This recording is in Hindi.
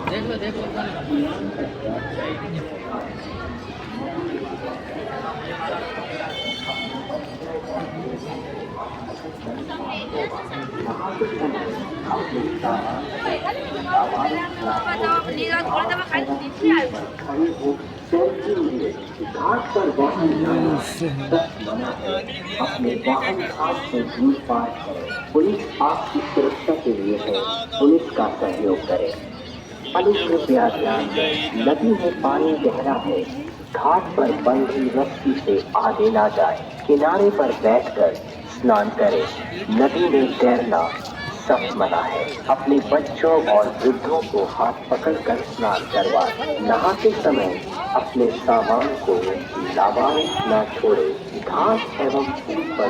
देख लो देख लो। घाट पर वाहन जाना सख्त मना है। अपने वाहन घाट से दूर पार करें। पुलिस आपकी सुरक्षा के लिए है। पुलिस का सहयोग करें। पुलिस कृपया ध्यान दें, नदी में पानी गहरा है। घाट पर बंधी रस्सी से आगे ना जाए। किनारे पर बैठकर स्नान करें। नदी में तैरना सख्त मना है। अपने बच्चों और वृद्धों को हाथ पकड़कर स्नान करवाएं। नहाते समय अपने सामान को लावारिस न छोड़े। घाट एवं पुल पर